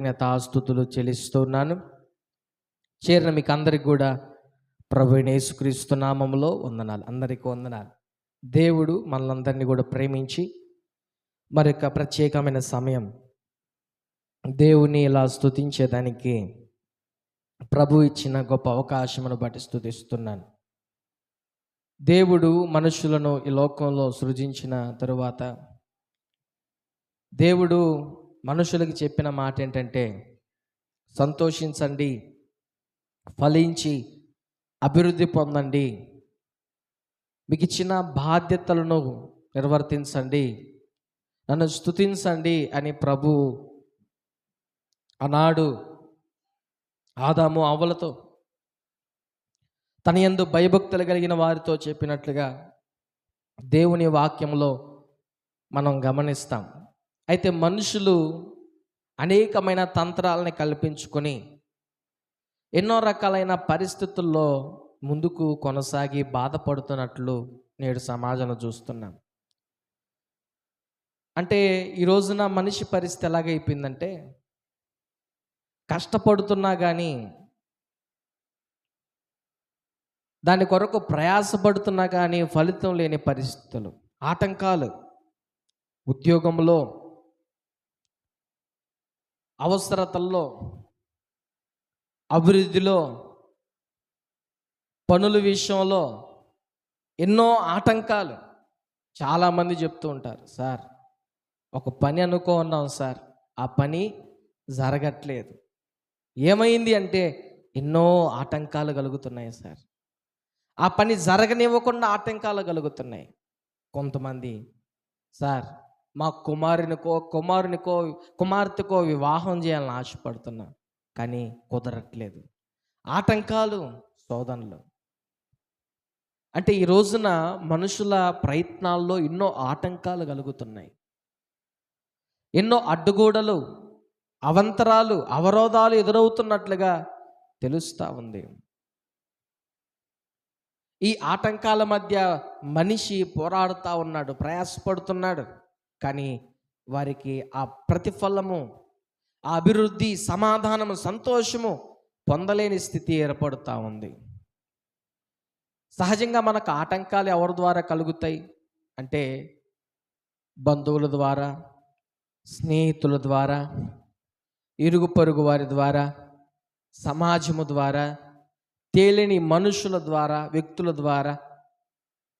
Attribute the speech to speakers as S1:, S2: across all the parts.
S1: కృతజ్ఞతాస్తుతులు చెల్లిస్తున్నాను. చేరిన మీకు అందరికి కూడా ప్రభువైన యేసుక్రీస్తు నామములో వందనాలు. అందరికీ వందనాలు. దేవుడు మనలందరినీ కూడా ప్రేమించి మరొక ప్రత్యేకమైన సమయం దేవుని ఇలా స్తుతించేదానికి ప్రభు ఇచ్చిన గొప్ప అవకాశమును బట్టి స్తుతిస్తున్నాను. దేవుడు మనుషులను ఈ లోకంలో సృజించిన తరువాత దేవుడు మనుషులకి చెప్పిన మాట ఏంటంటే, సంతోషించండి, ఫలించి అభివృద్ధి పొందండి, మీకు ఇచ్చిన బాధ్యతలను నిర్వర్తించండి, నన్ను స్తుతించండి అని ప్రభు ఆనాడు ఆదాము అవ్వలతో తన యందు భయభక్తులు కలిగిన వారితో చెప్పినట్లుగా దేవుని వాక్యంలో మనం గమనిస్తాం. అయితే మనుషులు అనేకమైన తంత్రాలని కల్పించుకొని ఎన్నో రకాలైన పరిస్థితుల్లో ముందుకు కొనసాగి బాధపడుతున్నట్లు నేడు సమాజంలో చూస్తున్నాం. అంటే ఈ రోజున మనిషి పరిస్థితి ఎలాగైపోయిందంటే, కష్టపడుతున్నా కానీ, దాని కొరకు ప్రయాసపడుతున్నా కానీ ఫలితం లేని పరిస్థితులు, ఆటంకాలు, ఉద్యోగంలో, అవసరతల్లో, అభివృద్ధిలో, పనుల విషయంలో ఎన్నో ఆటంకాలు. చాలామంది చెప్తూ ఉంటారు, సార్ ఒక పని అనుకున్నాం సార్, ఆ పని జరగట్లేదు. ఏమైంది అంటే, ఎన్నో ఆటంకాలు కలుగుతున్నాయి సార్, ఆ పని జరగనివ్వకుండా ఆటంకాలు కలుగుతున్నాయి. కొంతమంది, సార్ మా కుమార్తెకో వివాహం చేయాలని ఆశపడుతున్నా, కానీ కుదరట్లేదు. ఆటంకాలు, శోధనలు. అంటే ఈ రోజున మనుషుల ప్రయత్నాల్లో ఎన్నో ఆటంకాలు కలుగుతున్నాయి, ఎన్నో అడ్డుగోడలు, అవంతరాలు, అవరోధాలు ఎదురవుతున్నట్లుగా తెలుస్తూ ఉంది. ఈ ఆటంకాల మధ్య మనిషి పోరాడుతూ ఉన్నాడు, ప్రయాసపడుతున్నాడు, కానీ వారికి ఆ ప్రతిఫలము, ఆ అభివృద్ధి, సమాధానము, సంతోషము పొందలేని స్థితి ఏర్పడుతూ ఉంది. సహజంగా మనకు ఆటంకాలు ఎవరి ద్వారా కలుగుతాయి అంటే, బంధువుల ద్వారా, స్నేహితుల ద్వారా, ఇరుగు పొరుగు వారి ద్వారా, సమాజము ద్వారా, తేలిని మనుషుల ద్వారా, వ్యక్తుల ద్వారా,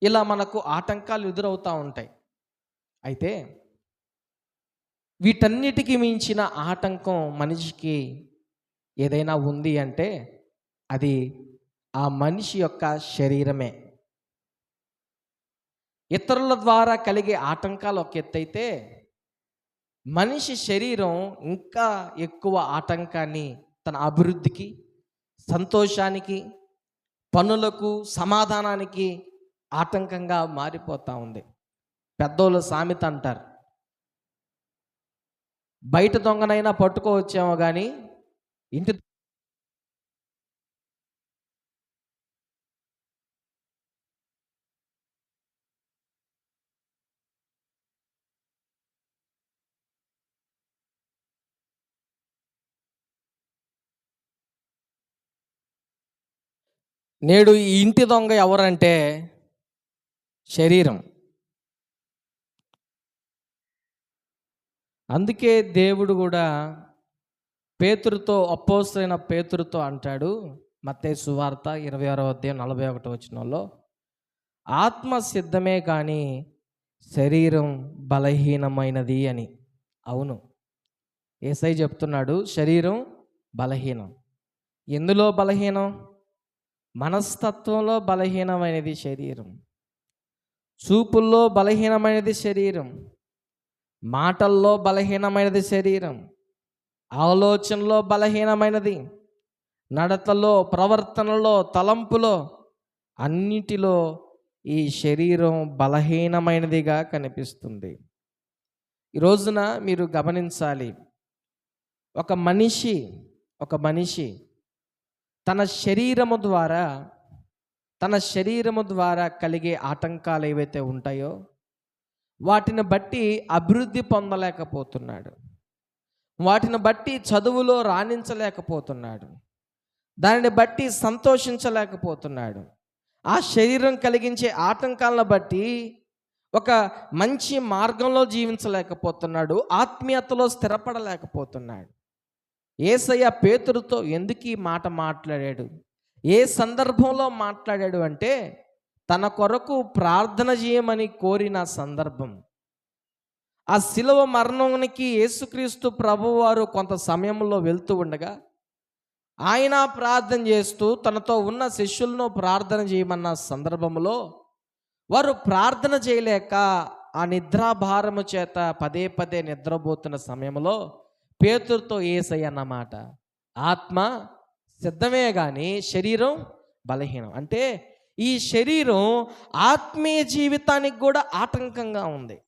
S1: ఇలా మనకు ఆటంకాలు ఎదురవుతూ ఉంటాయి. అయితే వీటన్నిటికీ మించిన ఆటంకం మనిషికి ఏదైనా ఉంది అంటే అది ఆ మనిషి యొక్క శరీరమే. ఇతరుల ద్వారా కలిగే ఆటంకాలు ఒక ఎత్తైతే, మనిషి శరీరం ఇంకా ఎక్కువ ఆటంకాన్ని తన అభివృద్ధికి, సంతోషానికి, పనులకు, సమాధానానికి ఆటంకంగా మారిపోతూ ఉంది. పెద్దోళ్ళు సామెత అంటారు, బయట దొంగనైనా పట్టుకోవచ్చేమో కానీ ఇంటి నేడు ఈ ఇంటి దొంగ ఎవరంటే శరీరం. అందుకే దేవుడు కూడా పేతురుతో, అపోస్తలుడైన పేతురుతో అంటాడు, మత్తయి సువార్త 26:41 ఆత్మ సిద్ధమే కానీ శరీరం బలహీనమైనది అని. అవును, యేసయ్య చెప్తున్నాడు, శరీరం బలహీనం. ఎందులో బలహీనం? మనస్తత్వంలో బలహీనమైనది శరీరం, చూపుల్లో బలహీనమైనది శరీరం, మాటల్లో బలహీనమైనది శరీరం, ఆలోచనలో బలహీనమైనది, నడతలో, ప్రవర్తనలో, తలంపులో, అన్నిటిలో ఈ శరీరం బలహీనమైనదిగా కనిపిస్తుంది. ఈ రోజున మీరు గమనించాలి, ఒక మనిషి తన శరీరము ద్వారా కలిగే ఆటంకాలు ఏవైతే ఉంటాయో వాటిని బట్టి అభివృద్ధి పొందలేకపోతున్నాడు. వాటిని బట్టి చదువులో రాణించలేకపోతున్నాడు, దానిని బట్టి సంతోషించలేకపోతున్నాడు. ఆ శరీరం కలిగించే ఆటంకాలను బట్టి ఒక మంచి మార్గంలో జీవించలేకపోతున్నాడు, ఆత్మీయతలో స్థిరపడలేకపోతున్నాడు. యేసయ్య పేతురుతో ఎందుకు ఈ మాట మాట్లాడాడు, ఏ సందర్భంలో మాట్లాడాడు అంటే తన కొరకు ప్రార్థన చేయమని కోరిన సందర్భం. ఆ శిలువ మరణానికి యేసుక్రీస్తు ప్రభువారు కొంత సమయంలో వెళ్తూ ఉండగా ఆయన ప్రార్థన చేస్తూ తనతో ఉన్న శిష్యులను ప్రార్థన చేయమన్న సందర్భంలో వారు ప్రార్థన చేయలేక ఆ నిద్రాభారము చేత పదే పదే నిద్రపోతున్న సమయంలో పేతురుతో యేసయ్య అన్నమాట, ఆత్మ సిద్ధమే కానీ శరీరం బలహీనం. అంటే ఈ శరీరం ఆత్మీయ జీవితానికి కూడా ఆటంకంగా ఉంది.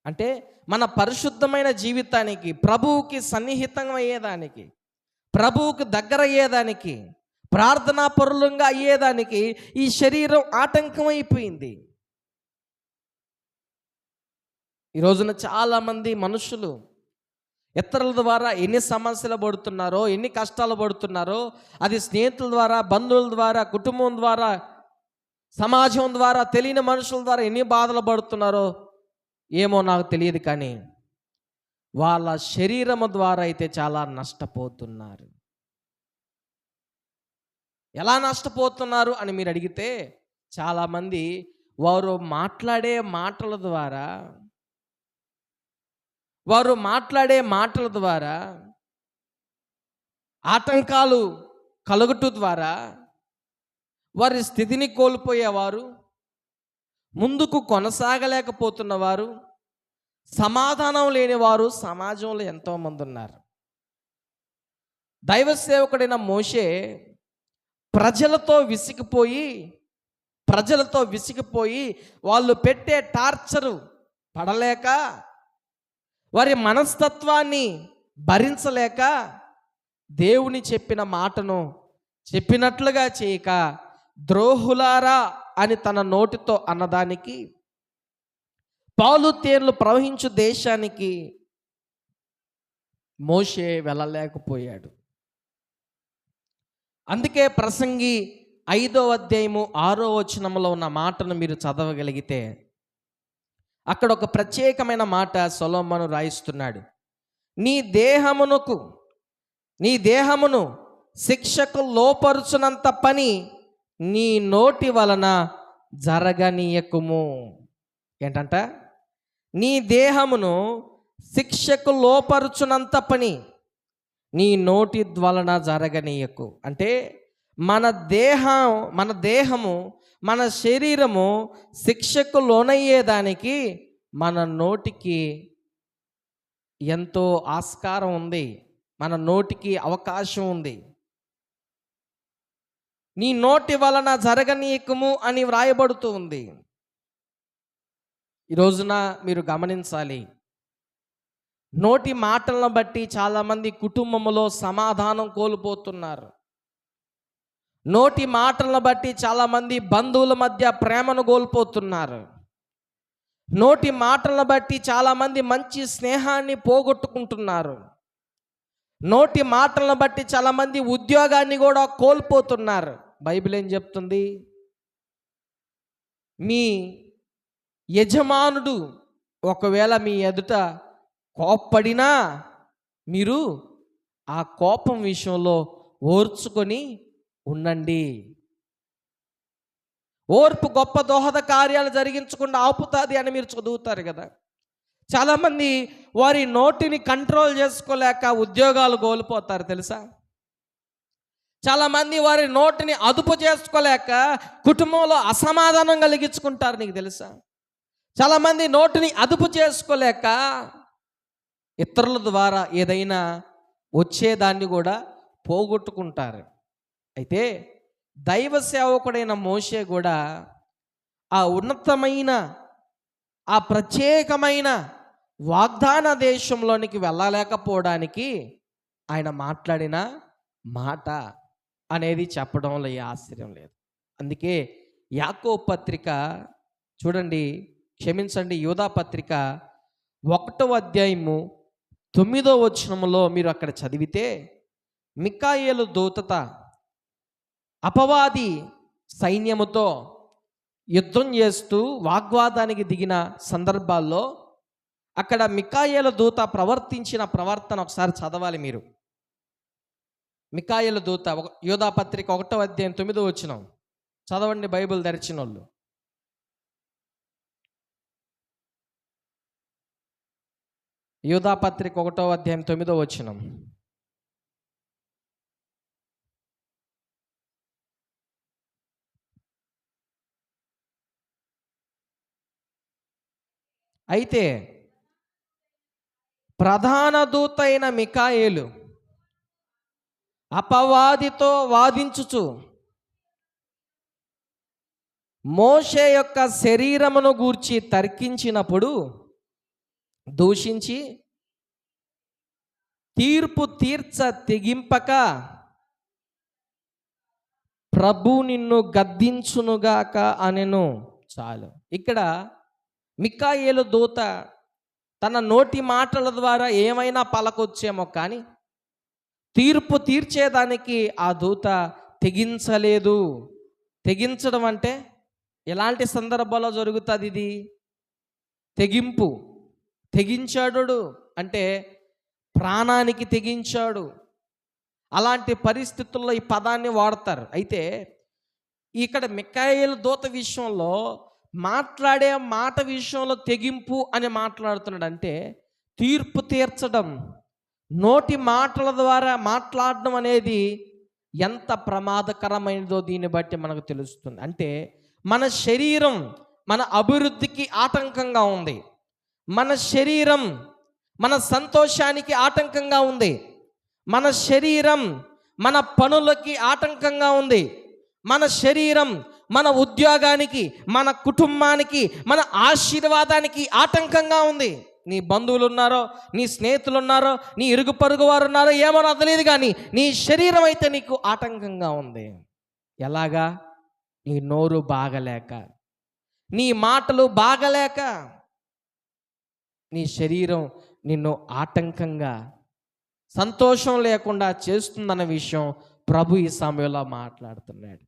S1: అంటే మన పరిశుద్ధమైన జీవితానికి, ప్రభువుకి సన్నిహితం అయ్యేదానికి, ప్రభువుకు దగ్గర అయ్యేదానికి, ప్రార్థనా పరులంగా అయ్యేదానికి ఈ శరీరం ఆటంకం అయిపోయింది. ఈ రోజున చాలామంది మనుషులు ఇతరుల ద్వారా ఎన్ని సమస్యలు పడుతున్నారో, ఎన్ని కష్టాలు పడుతున్నారో, అది స్నేహితుల ద్వారా, బంధువుల ద్వారా, కుటుంబం ద్వారా, సమాజం ద్వారా, తెలియని మనుషుల ద్వారా ఎన్ని బాధలు పడుతున్నారో ఏమో నాకు తెలియదు, కానీ వాళ్ళ శరీరము ద్వారా అయితే చాలా నష్టపోతున్నారు. ఎలా నష్టపోతున్నారు అని మీరు అడిగితే చాలామంది వారు మాట్లాడే మాటల ద్వారా ఆటంకాలు కలుగుట ద్వారా వారి స్థితిని కోల్పోయేవారు, ముందుకు కొనసాగలేకపోతున్నవారు, సమాధానం లేనివారు సమాజంలో ఎంతోమంది ఉన్నారు. దైవ సేవకుడైన మోషే ప్రజలతో విసిగిపోయి వాళ్ళు పెట్టే టార్చరు పడలేక, వారి మనస్తత్వాన్ని భరించలేక, దేవుని చెప్పిన మాటను చెప్పినట్లుగా చేయక ద్రోహులారా అని తన నోటితో అన్నదానికి, పాలు తేనెలు ప్రవహించు దేశానికి మోషే వెళ్ళలేకపోయాడు. అందుకే ప్రసంగి 5వ అధ్యాయము 6వ వచనంలో ఉన్న మాటను మీరు చదవగలిగితే అక్కడ ఒక ప్రత్యేకమైన మాట సొలొమోను రాయిస్తున్నాడు. నీ దేహమును శిక్షకు లోపరుచునంత పని నీ నోటి వలన జరగనీయకుము. ఏంటంట? నీ దేహమును శిక్షకు లోపరుచునంత పని నీ నోటి వలన జరగనీయకు. అంటే మన దేహము మన శరీరము శిక్షకు లోనయ్యేదానికి మన నోటికి ఎంతో ఆస్కారం ఉంది, మన నోటికి అవకాశం ఉంది. నీ నోటి వలన జరగనీయకము అని వ్రాయబడుతూ ఉంది. ఈ రోజున మీరు గమనించాలి, నోటి మాటలను బట్టి చాలామంది కుటుంబంలో సమాధానం కోల్పోతున్నారు. నోటి మాటలను బట్టి చాలామంది బంధువుల మధ్య ప్రేమను కోల్పోతున్నారు. నోటి మాటలను బట్టి చాలామంది మంచి స్నేహాన్ని పోగొట్టుకుంటున్నారు. నోటి మాటలను బట్టి చాలామంది ఉద్యోగాన్ని కూడా కోల్పోతున్నారు. బైబిల్ ఏం చెప్తుంది? మీ యజమానుడు ఒకవేళ మీ ఎదుట కోప్పడినా మీరు ఆ కోపం విషయంలో ఓర్చుకొని ఉండండి. ఓర్పు గొప్ప దోహద కార్యాలు జరిగించకుండా ఆపుతుంది అని మీరు చదువుతారు కదా. చాలామంది వారి నోటిని కంట్రోల్ చేసుకోలేక ఉద్యోగాలు కోల్పోతారు తెలుసా. చాలామంది వారి నోటిని అదుపు చేసుకోలేక కుటుంబంలో అసమాధానం కలిగించుకుంటారు, నీకు తెలుసా. చాలామంది నోటిని అదుపు చేసుకోలేక ఇతరుల ద్వారా ఏదైనా వచ్చేదాన్ని కూడా పోగొట్టుకుంటారు. అయితే దైవ సేవకుడైన మోషే కూడా ఆ ఉన్నతమైన ఆ ప్రత్యేకమైన వాగ్దాన దేశంలోనికి వెళ్ళలేకపోవడానికి ఆయన మాట్లాడిన మాట అనేది చెప్పడంలో ఏ ఆశ్చర్యం లేదు. అందుకే యాకోబు పత్రిక చూడండి, క్షమించండి, యూదా పత్రిక 1వ అధ్యాయము 9వ వచనంలో మీరు అక్కడ చదివితే, మికాయేలు దూతత అపవాది సైన్యముతో యుద్ధం చేస్తూ వాగ్వాదానికి దిగిన సందర్భాల్లో అక్కడ మికాయేలు దూత ప్రవర్తించిన ప్రవర్తన ఒకసారి చదవాలి మీరు. మికాయేలు దూత యోధా పత్రిక 1వ అధ్యాయం 9వ వచనం చదవండి, బైబిల్ తెరిచిన వాళ్ళు. యోధా పత్రిక 1వ అధ్యాయం 9వ వచనం. అయితే ప్రధాన దూత అయిన మికాయేలు అపవాదితో వాదించుచు మోషే యొక్క శరీరమును గూర్చి తర్కించినప్పుడు దూషించి తీర్పు తెగింపక ప్రభు నిన్ను గద్దించునుగాక అనెను. చాలు. ఇక్కడ మికాయేలు దూత తన నోటి మాటల ద్వారా ఏమైనా పలకొచ్చేమో కానీ తీర్పు తీర్చేదానికి ఆ దూత తెగించలేదు. తెగించడం అంటే ఎలాంటి సందర్భాల్లో జరుగుతుంది ఇది? తెగింపు. తెగించాడు అంటే ప్రాణానికి తెగించాడు. అలాంటి పరిస్థితుల్లో ఈ పదాన్ని వాడతారు. అయితే ఇక్కడ మికాయేలు దూత విషయంలో మాట్లాడే మాట విషయంలో తెగింపు అని మాట్లాడుతున్నాడు. అంటే తీర్పు తీర్చడం, నోటి మాటల ద్వారా మాట్లాడడం అనేది ఎంత ప్రమాదకరమైనదో దీన్ని బట్టి మనకు తెలుస్తుంది. అంటే మన శరీరం మన అభివృద్ధికి ఆటంకంగా ఉంది, మన శరీరం మన సంతోషానికి ఆటంకంగా ఉంది, మన శరీరం మన పనులకి ఆటంకంగా ఉంది, మన శరీరం మన ఉద్యోగానికి, మన కుటుంబానికి, మన ఆశీర్వాదానికి ఆటంకంగా ఉంది. నీ బంధువులు ఉన్నారో, నీ స్నేహితులు ఉన్నారో, నీ ఇరుగు పొరుగు వారు ఉన్నారో ఏమో నాకు తెలియదు, కానీ నీ శరీరం అయితే నీకు ఆటంకంగా ఉంది. ఎలాగా? నీ నోరు బాగలేక, నీ మాటలు బాగలేక నీ శరీరం నిన్ను ఆటంకంగా సంతోషం లేకుండా చేస్తుందన్న విషయం ప్రభు ఈ సమయంలో మాట్లాడుతున్నాడు.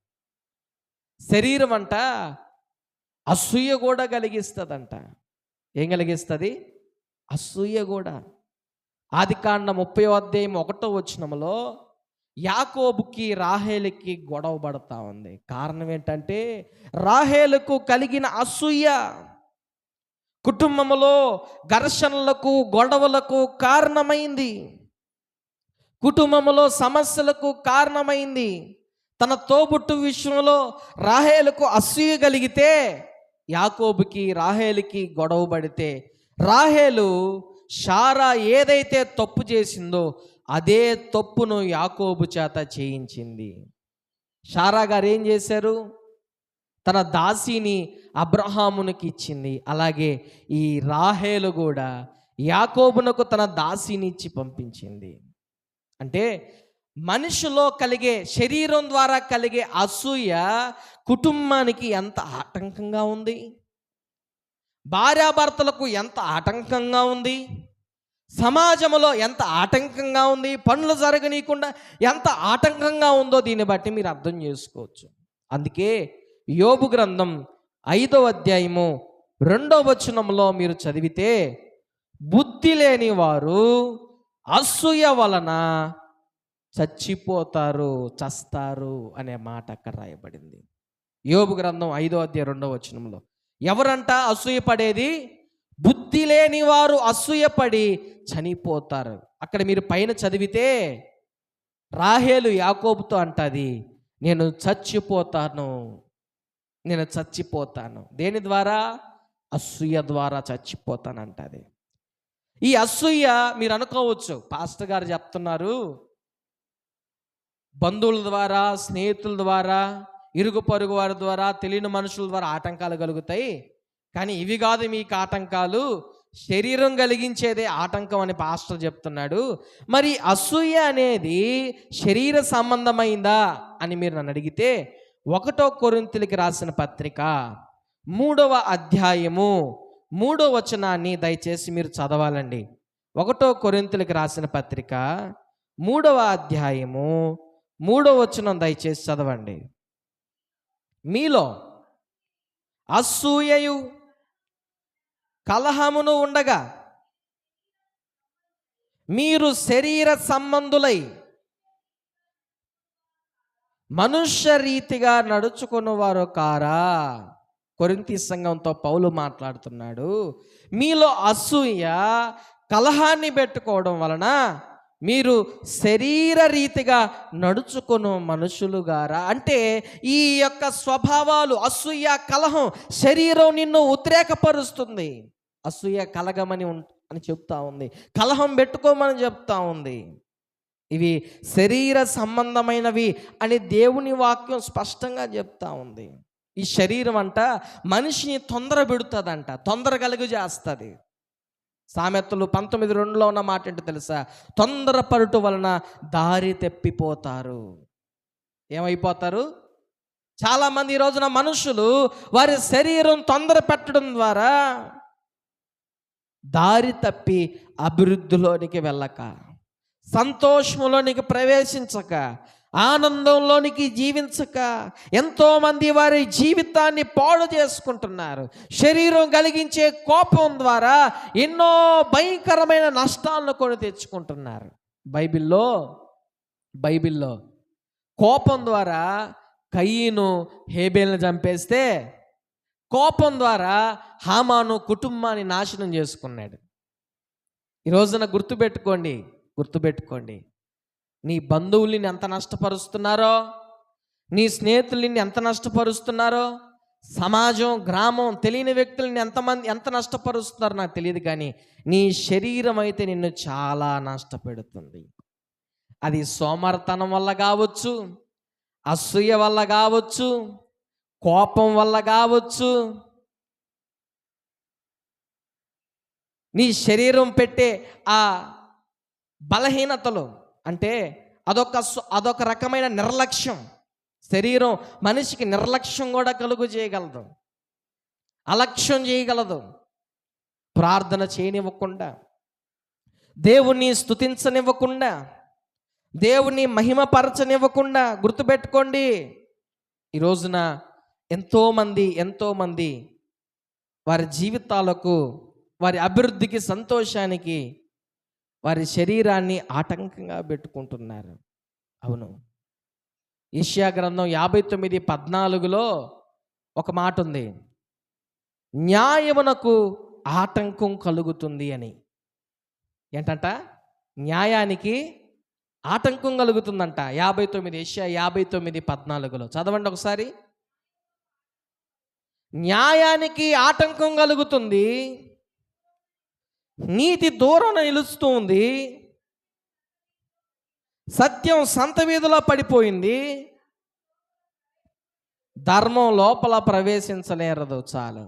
S1: శరీరం అంట అసూయ కూడా కలిగిస్తుందంట. ఏం కలిగిస్తుంది? అసూయ కూడా. ఆదికాండం 30వ అధ్యాయం 1వ వచనంలో యాకోబుకి రాహేలుకి గొడవ పడతా ఉంది. కారణం ఏంటంటే రాహేలుకు కలిగిన అసూయ కుటుంబంలో ఘర్షణలకు, గొడవలకు కారణమైంది. కుటుంబంలో సమస్యలకు కారణమైంది. తన తోబుట్టు విషయంలో రాహేలుకు అసూయ కలిగితే, యాకోబుకి రాహేలుకి గొడవ పడితే, రాహేలు షారా ఏదైతే తప్పు చేసిందో అదే తప్పును యాకోబు చేత చేయించింది. షారా గారు ఏం చేశారు? తన దాసిని అబ్రహామునికి ఇచ్చింది. అలాగే ఈ రాహేలు కూడా యాకోబునకు తన దాసిని ఇచ్చి పంపించింది. అంటే మనిషిలో కలిగే, శరీరం ద్వారా కలిగే అసూయ కుటుంబానికి ఎంత ఆటంకంగా ఉంది, భార్యాభర్తలకు ఎంత ఆటంకంగా ఉంది, సమాజంలో ఎంత ఆటంకంగా ఉంది, పనులు జరగనీయకుండా ఎంత ఆటంకంగా ఉందో దీన్ని బట్టి మీరు అర్థం చేసుకోవచ్చు. అందుకే యోబు గ్రంథం 5వ అధ్యాయము 2వ వచనంలో మీరు చదివితే, బుద్ధి లేని వారు అసూయ వలన చస్తారు అనే మాట అక్కడ రాయబడింది. యోబు గ్రంథం 5వ అధ్యాయం 2వ వచనంలో ఎవరంట అసూయ పడేది? బుద్ధి లేని వారు అసూయపడి చనిపోతారు. అక్కడ మీరు పైన చదివితే రాహేలు యాకోబుతో అంటది, నేను చచ్చిపోతాను. దేని ద్వారా? అసూయ ద్వారా చచ్చిపోతానంటది. ఈ అసూయ మీరు అనుకోవచ్చు, పాస్టర్ గారు చెప్తున్నారు బంధువుల ద్వారా, స్నేహితుల ద్వారా, ఇరుగు పొరుగు వారి ద్వారా, తెలియని మనుషుల ద్వారా ఆటంకాలు కలుగుతాయి, కానీ ఇవి కాదు మీకు ఆటంకాలు, శరీరం కలిగించేదే ఆటంకం అని పాస్టర్ చెప్తున్నాడు. మరి అసూయ అనేది శరీర సంబంధమైందా అని మీరు నన్ను అడిగితే, 1 కొరింథీయులకు రాసిన పత్రిక 3వ అధ్యాయము 3వ వచనాన్ని దయచేసి మీరు చదవాలండి. ఒకటో కొరింథీయులకు రాసిన పత్రిక 3వ అధ్యాయము 3వ వచనం దయచేసి చదవండి. మీలో అసూయయు కలహమును ఉండగా మీరు శరీర సంబంధులై మనుష్య రీతిగా నడుచుకున్నవారు కారా. కొరింథీ సంఘంతో పౌలు మాట్లాడుతున్నాడు. మీలో అసూయ కలహాన్ని పెట్టుకోవడం వలన మీరు శరీర రీతిగా నడుచుకున్న మనుషులుగారా. అంటే ఈ యొక్క స్వభావాలు, అసూయ, కలహం, శరీరం నిన్ను ఉద్రేకపరుస్తుంది. అసూయ కలగమని అని చెప్తా ఉంది, కలహం పెట్టుకోమని చెప్తా ఉంది. ఇవి శరీర సంబంధమైనవి అని దేవుని వాక్యం స్పష్టంగా చెప్తా ఉంది. ఈ శరీరం అంట మనిషిని తొందర పెడుతుందంట, తొందర కలుగు చేస్తుంది. సామెతలు 19:2 ఉన్న మాట ఏంటో తెలుసా? తొందరపడుట వలన దారి తప్పిపోతారు. ఏమైపోతారు? చాలామంది ఈ రోజున మనుషులు వారి శరీరం తొందర పెట్టడం ద్వారా దారి తప్పి అభివృద్ధిలోనికి వెళ్ళక, సంతోషంలోనికి ప్రవేశించక, ఆనందంలోనికి జీవించక ఎంతోమంది వారి జీవితాన్ని పాడు చేసుకుంటున్నారు. శరీరం కలిగించే కోపం ద్వారా ఎన్నో భయంకరమైన నష్టాలను కొని తెచ్చుకుంటున్నారు. బైబిల్లో కోపం ద్వారా కయీను హేబేల్ని చంపేస్తే, కోపం ద్వారా హామాను కుటుంబాన్ని నాశనం చేసుకున్నాడు. ఈ రోజున గుర్తుపెట్టుకోండి, నీ బంధువుల్ని ఎంత నష్టపరుస్తున్నారో, నీ స్నేహితుల్ని ఎంత నష్టపరుస్తున్నారో, సమాజం, గ్రామం, తెలియని వ్యక్తుల్ని ఎంత నష్టపరుస్తున్నారో నాకు తెలియదు, కానీ నీ శరీరం అయితే నిన్ను చాలా నష్టపెడుతుంది. అది సోమరితనం వల్ల కావచ్చు, అసూయ వల్ల కావచ్చు, కోపం వల్ల కావచ్చు, నీ శరీరం పెట్టే ఆ బలహీనతలు, అంటే అదొక రకమైన నిర్లక్ష్యం. శరీరం మనిషికి నిర్లక్ష్యం కూడా కలుగు చేయగలదు, అలక్ష్యం చేయగలదు. ప్రార్థన చేయనివ్వకుండా, దేవుణ్ణి స్తుతించనివ్వకుండా, దేవుణ్ణి మహిమపరచనివ్వకుండా. గుర్తుపెట్టుకోండి, ఈ రోజున ఎంతోమంది వారి జీవితాలకు, వారి అభివృద్ధికి, సంతోషానికి వారి శరీరాన్ని ఆటంకంగా పెట్టుకుంటున్నారు. అవును, యెషయా గ్రంథం 59:14 ఒక మాట ఉంది, న్యాయమునకు ఆటంకం కలుగుతుంది అని. ఏంటంట? న్యాయానికి ఆటంకం కలుగుతుందంట. యెషయా 59:14 చదవండి ఒకసారి. న్యాయానికి ఆటంకం కలుగుతుంది, నీతి దూరం నిలుస్తూ ఉంది, సత్యం సంత వీధిలో పడిపోయింది, ధర్మం లోపల ప్రవేశించలేరదు. చాలు.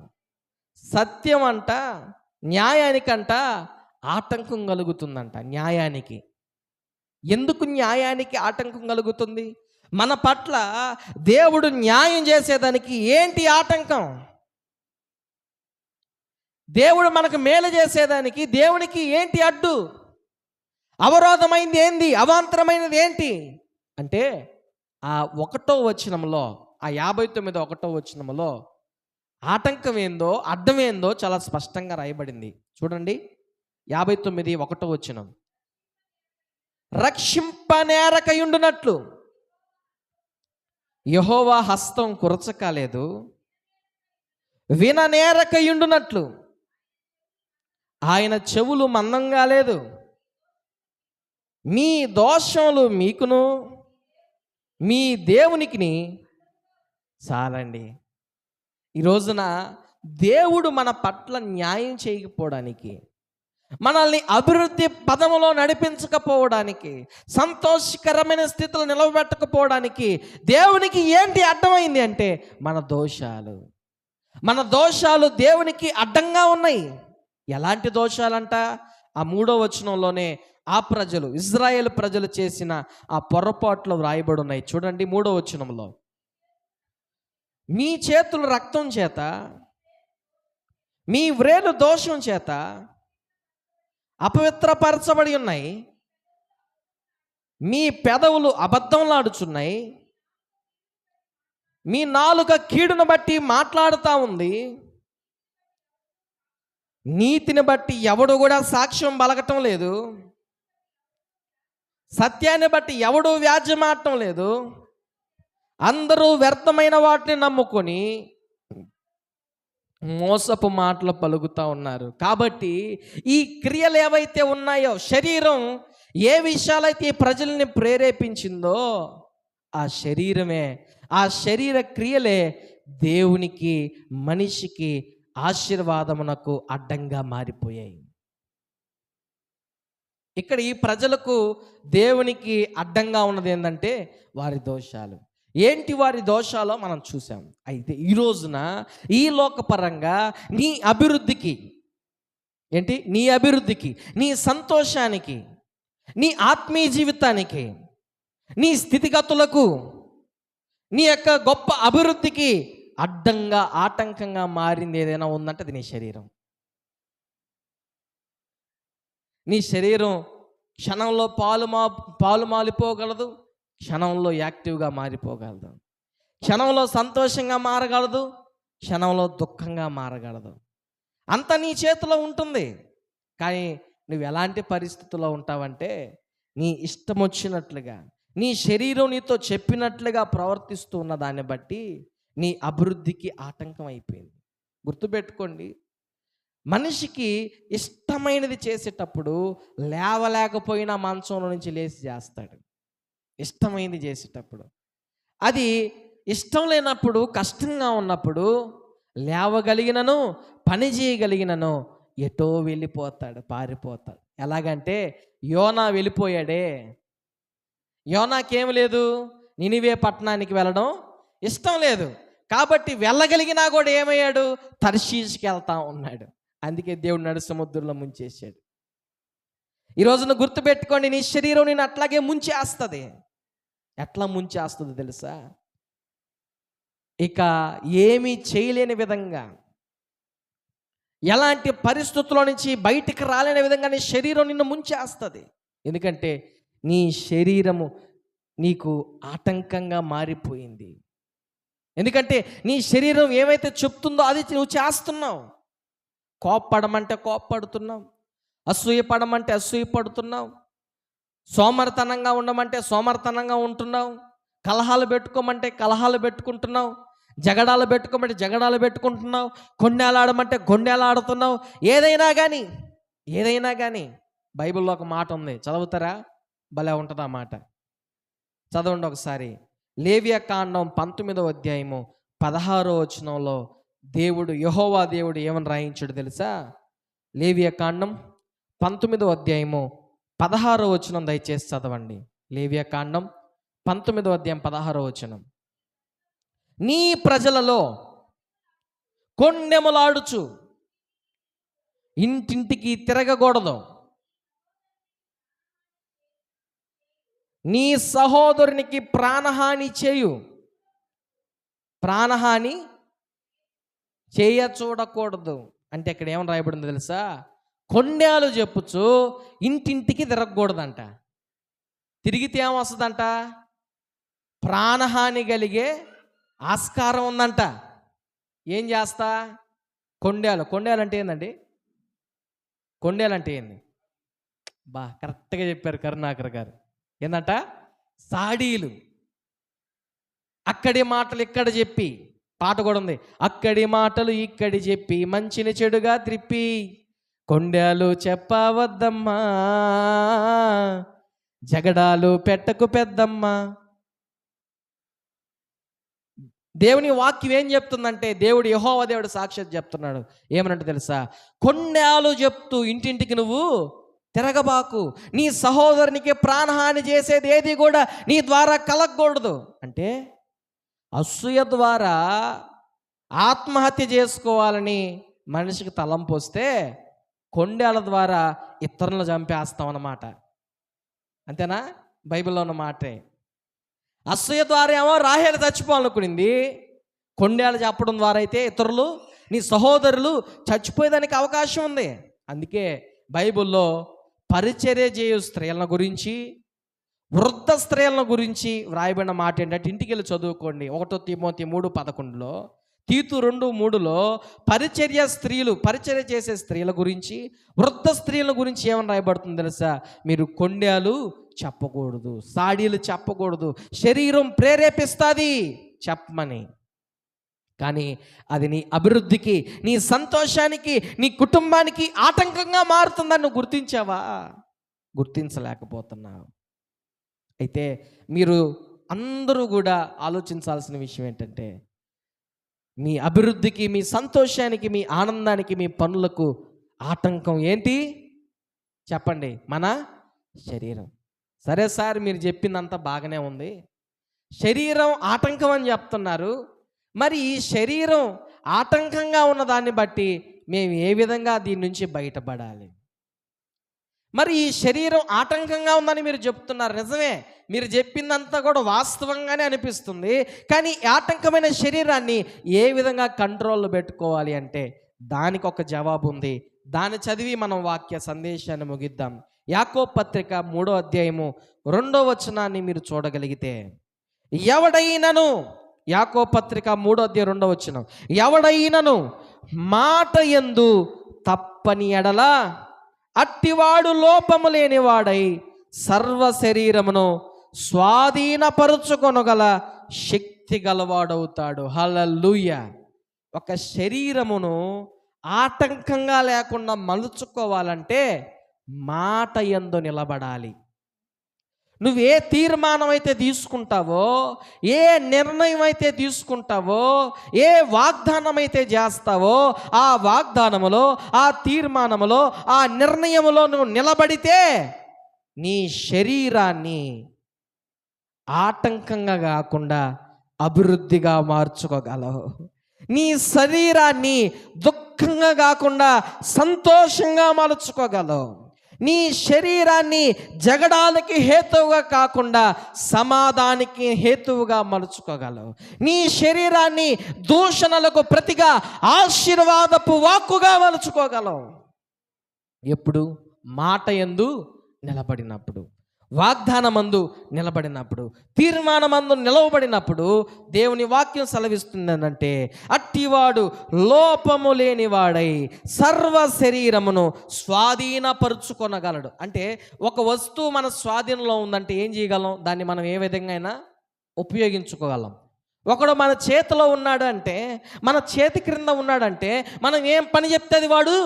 S1: సత్యం అంట న్యాయానికంట ఆటంకం కలుగుతుందంట. న్యాయానికి ఎందుకు న్యాయానికి ఆటంకం కలుగుతుంది? మన పట్ల దేవుడు న్యాయం చేసేదానికి ఏంటి ఆటంకం? దేవుడు మనకు మేలు చేసేదానికి దేవునికి ఏంటి అడ్డు? అవరోధమైంది ఏంది? అవాంతరమైనది ఏంటి అంటే ఆ 1వ వచనంలో, ఆ 59:1వ వచనంలో ఆటంకం ఏందో, అడ్డం ఏందో చాలా స్పష్టంగా రాయబడింది. చూడండి, 59:1వ వచనం. రక్షింపనేరకయుండునట్లు యెహోవా హస్తం కురచకాలేదు, విననేరకయుండునట్లు ఆయన చెవులు మందంగా లేదు. మీ దోషములు మీకును మీ దేవునికిని చాలండి. ఈ రోజున దేవుడు మన పట్ల న్యాయం చేయకపోవడానికి, మనల్ని అభివృద్ధి పదములో నడిపించకపోవడానికి, సంతోషకరమైన స్థితిలో నిలబెట్టకపోవడానికి దేవునికి ఏంటి అడ్డమైంది అంటే మన దోషాలు దేవునికి అడ్డంగా ఉన్నాయి. ఎలాంటి దోషాలంట? ఆ 3వ వచనంలోనే ఆ ప్రజలు, ఇజ్రాయేల్ ప్రజలు చేసిన ఆ పొరపాట్లు వ్రాయబడి ఉన్నాయి. చూడండి, 3వ వచనంలో, మీ చేతులు రక్తం చేత, మీ వ్రేలు దోషం చేత అపవిత్రపరచబడి ఉన్నాయి. మీ పెదవులు అబద్ధంలాడుచున్నాయి. మీ నాలుక కీడును బట్టి మాట్లాడుతూ ఉంది. నీతిని బట్టి ఎవడు కూడా సాక్ష్యం పలకటం లేదు. సత్యాన్ని బట్టి ఎవడు వ్యాజ్యమాడటం లేదు. అందరూ వ్యర్థమైన వాటిని నమ్ముకొని మోసపు మాటలు పలుకుతూ ఉన్నారు. కాబట్టి ఈ క్రియలు ఏవైతే ఉన్నాయో, శరీరం ఏ విషయాలైతే ఈ ప్రజల్ని ప్రేరేపించిందో ఆ శరీరమే, ఆ శరీర క్రియలే దేవునికి మనిషికి ఆశీర్వాదమునకు అడ్డంగా మారిపోయాయి. ఇక్కడ ఈ ప్రజలకు దేవునికి అడ్డంగా ఉన్నది ఏంటంటే వారి దోషాలు. ఏంటి వారి దోషాలో మనం చూసాం. అయితే ఈ రోజున ఈ లోకపరంగా నీ అభివృద్ధికి, ఏంటి నీ అభివృద్ధికి, నీ సంతోషానికి, నీ ఆత్మీయ జీవితానికి, నీ స్థితిగతులకు, నీ యొక్క గొప్ప అభివృద్ధికి అడ్డంగా ఆటంకంగా మారింది ఏదైనా ఉందంటే అది నీ శరీరం. నీ శరీరం క్షణంలో పాలు మాలిపోగలదు, క్షణంలో యాక్టివ్గా మారిపోగలదు, క్షణంలో సంతోషంగా మారగలదు, క్షణంలో దుఃఖంగా మారగలదు. అంత నీ చేతిలో ఉంటుంది. కానీ నువ్వు ఎలాంటి పరిస్థితుల్లో ఉంటావంటే నీ ఇష్టం వచ్చినట్లుగా, నీ శరీరం నీతో చెప్పినట్లుగా ప్రవర్తిస్తూ ఉన్న దాన్ని బట్టి నీ అభివృద్ధికి ఆటంకం అయిపోయింది. గుర్తుపెట్టుకోండి, మనిషికి ఇష్టమైనది చేసేటప్పుడు లేవలేకపోయినా మంచంలో నుంచి లేచి చేస్తాడు. ఇష్టమైనది చేసేటప్పుడు, అది ఇష్టం లేనప్పుడు, కష్టంగా ఉన్నప్పుడు లేవగలిగినను పని చేయగలిగినను ఎటో వెళ్ళిపోతాడు, పారిపోతాడు. ఎలాగంటే యోనా వెళ్ళిపోయాడే. యోనాకేం లేదు, నినివే పట్టణానికి వెళ్ళడం ఇష్టం లేదు. కాబట్టి వెళ్ళగలిగినా కూడా ఏమయ్యాడు, తర్షీష్కి వెళ్తా ఉన్నాడు. అందుకే దేవుడు నడు సముద్రంలో ముంచేశాడు. ఈరోజున గుర్తుపెట్టుకోండి, నీ శరీరం నేను అట్లాగే ముంచేస్తుంది. ఎట్లా ముంచేస్తుందో తెలుసా? ఇక ఏమీ చేయలేని విధంగా, ఎలాంటి పరిస్థితుల్లో నుంచి బయటికి రాలేని విధంగా నీ శరీరం నిన్ను ముంచేస్తుంది. ఎందుకంటే నీ శరీరము నీకు ఆటంకంగా మారిపోయింది. ఎందుకంటే నీ శరీరం ఏమైతే చెప్తుందో అది నువ్వు చేస్తున్నావు. కోప్పడమంటే కోప్పడుతున్నావు, అసూయపడమంటే అసూయపడుతున్నావు, సోమరితనంగా ఉండమంటే సోమరితనంగా ఉంటున్నావు, కలహాలు పెట్టుకోమంటే కలహాలు పెట్టుకుంటున్నావు, జగడాలు పెట్టుకోమంటే జగడాలు పెట్టుకుంటున్నావు, కొండేలాడమంటే కొండేలాడుతున్నావు. ఏదైనా కానీ బైబిల్లో ఒక మాట ఉంది, చదువుతారా? భలే ఉంటుంది ఆ మాట. చదవండి ఒకసారి. లేవియాకాండం 19వ అధ్యాయము 16వ వచనంలో దేవుడు, యెహోవా దేవుడు ఏమని రాయించాడు తెలుసా? లేవియాకాండం 19వ అధ్యాయము 16వ వచనం దయచేసి చదవండి. లేవియాకాండం 19వ అధ్యాయం 16వ వచనం. నీ ప్రజలలో కొండెములాడుచు ఇంటింటికి తిరగకూడదు, నీ సహోదరునికి ప్రాణహాని చేయ చూడకూడదు. అంటే ఇక్కడ ఏమని రాయబడిందో తెలుసా? కొండేలు చెప్పుచు ఇంటింటికి తిరగకూడదంట. తిరిగితే ఏమొస్తుందంట? ప్రాణహాని కలిగే ఆస్కారం ఉందంట. ఏం చేస్తా? కొండేలు అంటే ఏందండి? కొండేలు అంటే ఏంది? కరెక్ట్గా చెప్పారు కరుణాకర్ గారు. ఏందంట? సాడీలు. అక్కడి మాటలు ఇక్కడ చెప్పి, పాట కూడా ఉంది, అక్కడి మాటలు ఇక్కడి చెప్పి మంచిని చెడుగా త్రిప్పి కొండేలు చెప్పవద్దమ్మా, జగడాలు పెట్టకు పెద్దమ్మా. దేవుని వాక్యం ఏం చెప్తుందంటే, దేవుడు యెహోవా దేవుడు సాక్షాత్ చెప్తున్నాడు. ఏమనంటే తెలుసా? కొండేలు చెప్తూ ఇంటింటికి నువ్వు తిరగబాకు, నీ సహోదరునికి ప్రాణహాని చేసేది ఏది కూడా నీ ద్వారా కలగకూడదు. అంటే అసూయ ద్వారా ఆత్మహత్య చేసుకోవాలని మనిషికి తలంపు వస్తే కొండేల ద్వారా ఇతరులను చంపేస్తాం అన్నమాట. అంతేనా? బైబిల్లో ఉన్న మాటే. అసూయ ద్వారా ఏమో రాహేలు చచ్చిపోవాలనుకునింది, కొండేలు చెప్పడం ద్వారా అయితే ఇతరులు, నీ సహోదరులు చచ్చిపోయేదానికి అవకాశం ఉంది. అందుకే బైబిల్లో పరిచర్య చేయు స్త్రీల గురించి, వృద్ధ స్త్రీల గురించి వ్రాయబడిన మాట ఏంటంటే, ఇంటికి వెళ్ళి చదువుకోండి. 1 తిమోతి 3:11, తీతు 2:3లో పరిచర్య చేసే స్త్రీల గురించి, వృద్ధ స్త్రీల గురించి ఏమని రాయబడుతుంది తెలుసా? మీరు కొండేలు చెప్పకూడదు, సాడీలు చెప్పకూడదు, శరీరం ప్రేరేపిస్తుంది చెప్పమని. కానీ అది నీ అభివృద్ధికి, నీ సంతోషానికి, నీ కుటుంబానికి ఆటంకంగా మారుతుందని నువ్వు గుర్తించావా? గుర్తించలేకపోతున్నావు. అయితే మీరు అందరూ కూడా ఆలోచించాల్సిన విషయం ఏంటంటే, మీ అభివృద్ధికి, మీ సంతోషానికి, మీ ఆనందానికి, మీ పనులకు ఆటంకం ఏంటి చెప్పండి? మన శరీరం. సరే సార్, మీరు చెప్పిందంతా బాగానే ఉంది, శరీరం ఆటంకం అని చెప్తున్నారు. మరి ఈ శరీరం ఆటంకంగా ఉన్న దాన్ని బట్టి మేము ఏ విధంగా దీని నుంచి బయటపడాలి? మరి ఈ శరీరం ఆటంకంగా ఉందని మీరు చెప్తున్నారు, నిజమే, మీరు చెప్పిందంతా కూడా వాస్తవంగానే అనిపిస్తుంది. కానీ ఆటంకమైన శరీరాన్ని ఏ విధంగా కంట్రోల్లో పెట్టుకోవాలి అంటే దానికి ఒక జవాబు ఉంది. దాన్ని చదివి మనం వాక్య సందేశాన్ని ముగిద్దాం. యాకోబు పత్రిక 3వ అధ్యాయము 2వ వచనాన్ని మీరు చూడగలిగితే, ఎవడైనను, యాకోబు పత్రిక 3వ అధ్యాయం 2వ వచనం, ఎవడైనను మాట యందు తప్పని ఎడల అట్టివాడు లోపము లేనివాడై సర్వ శరీరమును స్వాధీనపరుచుకొనగల శక్తి గలవాడవుతాడు. హల్లెలూయా. ఒక శరీరమును ఆటంకంగా లేకుండా మలుచుకోవాలంటే మాట యందు నిలబడాలి. నువ్వే తీర్మానం అయితే తీసుకుంటావో, ఏ నిర్ణయం అయితే తీసుకుంటావో, ఏ వాగ్దానం అయితే చేస్తావో, ఆ వాగ్దానములో, ఆ తీర్మానములో, ఆ నిర్ణయములో నువ్వు నిలబడితే నీ శరీరాన్ని ఆటంకంగా కాకుండా అభివృద్ధిగా మార్చుకోగలవు. నీ శరీరాన్ని దుఃఖంగా కాకుండా సంతోషంగా మలుచుకోగలవు. నీ శరీరాన్ని జగడాలకి హేతువుగా కాకుండా సమాధానానికి హేతువుగా మలుచుకోగలవు. నీ శరీరాన్ని దూషణలకు ప్రతిగా ఆశీర్వాదపు వాక్కుగా మలుచుకోగలవు. ఎప్పుడు? మాట యందు నిలబడినప్పుడు, వాగ్దానమందు నిలబడినప్పుడు, తీర్మానమందు నిలవబడినప్పుడు దేవుని వాక్యం సెలవిస్తుందంటే, అట్టివాడు లోపము లేనివాడై సర్వ శరీరమును స్వాధీనపరుచుకొనగలడు. అంటే ఒక వస్తువు మన స్వాధీనంలో ఉందంటే ఏం చేయగలం? దాన్ని మనం ఏ విధంగా అయినా ఉపయోగించుకోగలం. ఒకడు మన చేతిలో ఉన్నాడు అంటే, మన చేతి క్రింద ఉన్నాడంటే మనం ఏం పని చెప్తే అది వాడు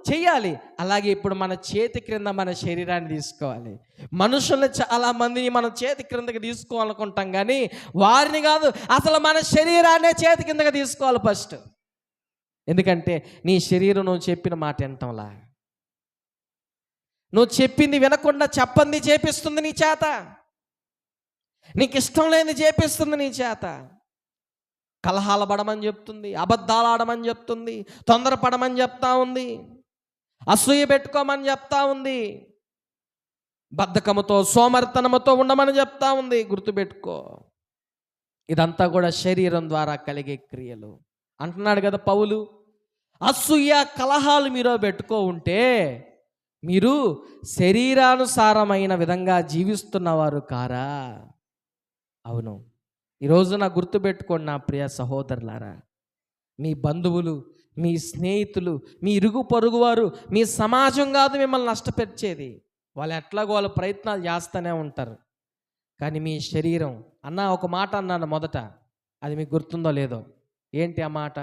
S1: చెయ్యాలి. అలాగే ఇప్పుడు మన చేతి క్రింద మన శరీరాన్ని తీసుకోవాలి. మనుషుల్ని చాలామందిని మనం చేతి క్రిందకి తీసుకోవాలనుకుంటాం, కానీ వారిని కాదు, అసలు మన శరీరాన్నే చేతి కిందకి తీసుకోవాలి ఫస్ట్. ఎందుకంటే నీ శరీరం నువ్వు చెప్పిన మాట వినటంలా, నువ్వు చెప్పింది వినకుండా చెప్పంది చేపిస్తుంది నీ చేత, నీకు ఇష్టం లేని చేపిస్తుంది నీ చేత. కలహాలు పడమని చెప్తుంది, అబద్ధాలు ఆడమని చెప్తుంది, తొందరపడమని చెప్తా ఉంది, అసూయ పెట్టుకోమని చెప్తా ఉంది, బద్ధకముతో సోమర్తనముతో ఉండమని చెప్తా ఉంది. గుర్తుపెట్టుకో, ఇదంతా కూడా శరీరం ద్వారా కలిగే క్రియలు. అంటున్నాడు కదా పౌలు, అసూయ కలహాలు మీరు పెట్టుకో ఉంటే మీరు శరీరానుసారమైన విధంగా జీవిస్తున్నవారు కారా? అవును. ఈరోజు నా గుర్తుపెట్టుకోండి నా ప్రియ సహోదరులారా, మీ బంధువులు, మీ స్నేహితులు, మీ ఇరుగు పొరుగు వారు, మీ సమాజం కాదు మిమ్మల్ని నష్టపెట్టేది. వాళ్ళు ఎట్లాగో వాళ్ళ ప్రయత్నాలు చేస్తూనే ఉంటారు. కానీ మీ శరీరం, అన్న ఒక మాట అన్నాను మొదట, అది మీకు గుర్తుందో లేదో? ఏంటి ఆ మాట?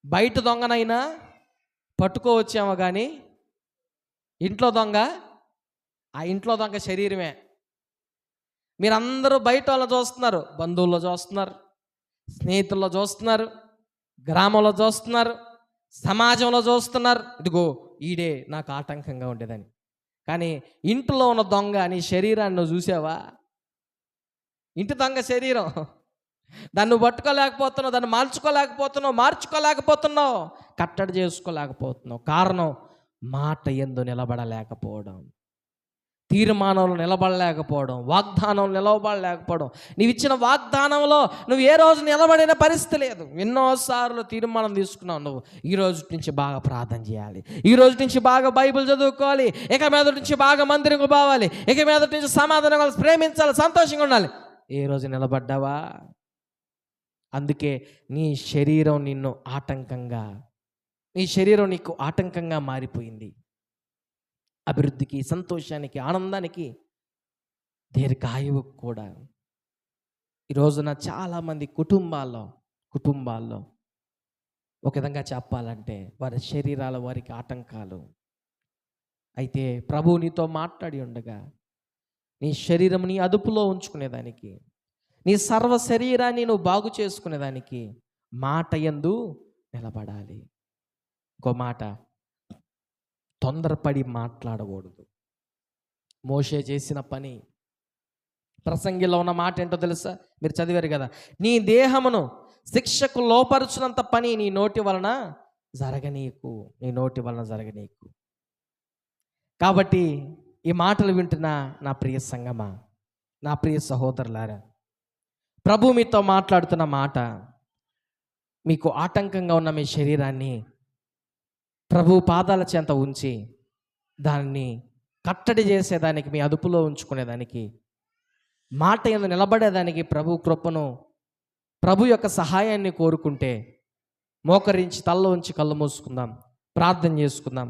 S1: బయట దొంగనైనా పట్టుకోవచ్చామో కానీ ఇంట్లో దొంగ, ఆ ఇంట్లో దొంగ శరీరమే. మీరందరూ బయట వాళ్ళు చూస్తున్నారు, బంధువుల్లో చూస్తున్నారు, స్నేహితుల్లో చూస్తున్నారు, గ్రామంలో చూస్తున్నారు, సమాజంలో చూస్తున్నారు, ఇదిగో ఈడే నాకు ఆటంకంగా ఉండేదని. కానీ ఇంట్లో ఉన్న దొంగ నీ శరీరాన్ని నువ్వు చూసావా? ఇంటి దొంగ శరీరం, దాన్ని నువ్వు పట్టుకోలేకపోతున్నావు, దాన్ని మార్చుకోలేకపోతున్నావు, కట్టడి చేసుకోలేకపోతున్నావు. కారణం మాట యందు నిలబడలేకపోవడం. తీర్మానంలో నిలబడలేకపోవడం, వాగ్దానంలో నిలబడలేకపోవడం. నీవు ఇచ్చిన వాగ్దానంలో నువ్వు ఏ రోజు నిలబడిన పరిస్థితి లేదు. ఎన్నోసార్లు తీర్మానం తీసుకున్నావు. నువ్వు ఈ రోజు నుంచి బాగా ప్రార్థన చేయాలి, ఈ రోజు నుంచి బాగా బైబిల్ చదువుకోవాలి, ఇక మీద నుంచి బాగా మందిరంకు పోవాలి, ఇక మీద నుంచి సమాధానం ప్రేమించాలి, సంతోషంగా ఉండాలి. ఏ రోజు నిలబడ్డావా? అందుకే నీ శరీరం నీకు ఆటంకంగా మారిపోయింది. అభివృద్ధికి, సంతోషానికి, ఆనందానికి, దీర్ఘాయువుకు కూడా. ఈ రోజున చాలామంది కుటుంబాల్లో ఒక విధంగా చెప్పాలంటే వారి శరీరాల వారికి ఆటంకాలు. అయితే ప్రభువు నీతో మాట్లాడి ఉండగా నీ శరీరం నీ అదుపులో ఉంచుకునేదానికి, నీ సర్వ శరీరాన్ని నువ్వు బాగు చేసుకునేదానికి మాట యందు నిలబడాలి. ఇంకో మాట, తొందరపడి మాట్లాడకూడదు. మోషే చేసిన పని, ప్రసంగిలో ఉన్న మాట ఏంటో తెలుసా? మీరు చదివారు కదా, నీ దేహమును శిక్షకు లోపరుచునంత పని నీ నోటి వలన జరగనీకు. కాబట్టి ఈ మాటలు వింటున్న నా ప్రియ సంగమా, నా ప్రియ సహోదరులారా, ప్రభు మీతో మాట్లాడుతున్న మాట, మీకు ఆటంకంగా ఉన్న మీ శరీరాన్ని ప్రభు పాదాల చెంత ఉంచి దాన్ని కట్టడి చేసేదానికి, మీ అదుపులో ఉంచుకునేదానికి, మాట యందు నిలబడేదానికి ప్రభు కృపను, ప్రభు యొక్క సహాయాన్ని కోరుకుంటే మోకరించి తలలో ఉంచి కళ్ళు మూసుకుందాం, ప్రార్థన చేసుకుందాం,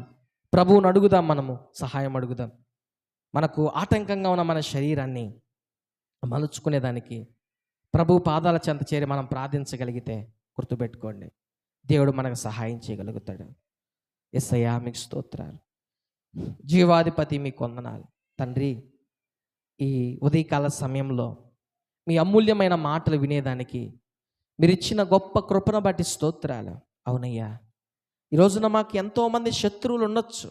S1: ప్రభువుని అడుగుదాం, మనము సహాయం అడుగుదాం. మనకు ఆటంకంగా ఉన్న మన శరీరాన్ని మలుచుకునేదానికి ప్రభు పాదాల చెంత చేరి మనం ప్రార్థించగలిగితే గుర్తుపెట్టుకోండి, దేవుడు మనకు సహాయం చేయగలుగుతాడు. యేసయ్యా మీకు స్తోత్రాలు. జీవాధిపతి మీకు వందనాలు తండ్రి. ఈ ఉదయకాల సమయంలో మీ అమూల్యమైన మాటలు వినేదానికి మీరు ఇచ్చిన గొప్ప కృపను బట్టి స్తోత్రాలు. అవునయ్యా, ఈ రోజున మాకు ఎంతోమంది శత్రువులు ఉండొచ్చు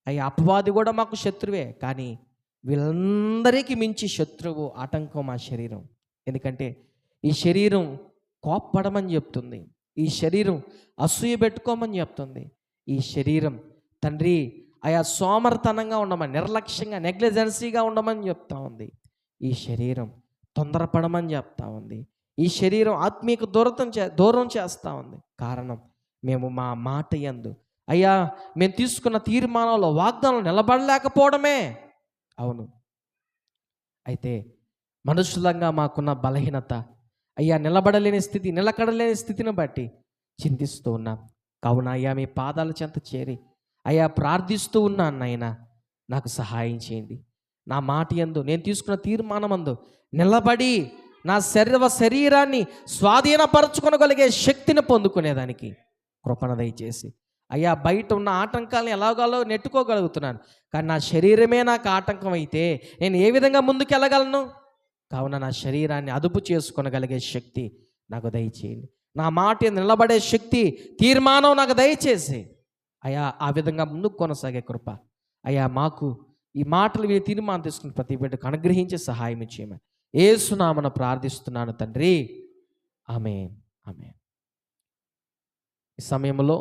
S1: అయ్యా, అపవాది కూడా మాకు శత్రువే, కానీ వీళ్ళందరికీ మించి శత్రువు ఆటంకం మా శరీరం. ఎందుకంటే ఈ శరీరం కోప్పడమని చెప్తుంది, ఈ శరీరం అసూయ పెట్టుకోమని చెప్తుంది, ఈ శరీరం తండ్రి ఆయా సోమర్తనంగా ఉండమని, నిర్లక్ష్యంగా, నెగ్లిజెన్సీగా ఉండమని చెప్తా ఉంది. ఈ శరీరం తొందరపడమని చెప్తా ఉంది. ఈ శరీరం ఆత్మీయ దూరం చేస్తూ ఉంది. కారణం మేము మా మాట యందు అయ్యా మేము తీసుకున్న తీర్మానంలో వాగ్దానం నిలబడలేకపోవడమే. అవును, అయితే మనుషులంగా మాకున్న బలహీనత అయ్యా, నిలబడలేని స్థితి, నిలకడలేని స్థితిని బట్టి చింతిస్తూ ఉన్నాం. కావున అయ్యా మీ పాదాల చెంత చేరి అయ్యా ప్రార్థిస్తూ ఉన్నాను. నాయనా నాకు సహాయం చేయండి. నా మాట యందు, నేను తీసుకున్న తీర్మానమందు నిలబడి నా శరీరాన్ని స్వాధీనపరచుకొనగలిగే శక్తిని పొందుకునేదానికి కృపణ దయచేసి అయ్యా, బయట ఉన్న ఆటంకాలను ఎలాగో నెట్టుకోగలుగుతున్నాను, కానీ నా శరీరమే నాకు ఆటంకం అయితే నేను ఏ విధంగా ముందుకు వెళ్ళగలను? కావున నా శరీరాన్ని అదుపు చేసుకొనగలిగే శక్తి నాకు దయచేయండి. నా మాట నిలబడే శక్తి, తీర్మానం నాకు దయచేసి అయ్యా ఆ విధంగా ముందుకు కొనసాగే కృప అయ్యా మాకు ఈ మాటలు వీరి తీర్మానం తీసుకుని ప్రతి బిడ్డకు అనుగ్రహించి సహాయం చేయమని యేసు నామమున ప్రార్థిస్తున్నాను తండ్రి. ఆమేన్, ఆమేన్. ఈ సమయంలో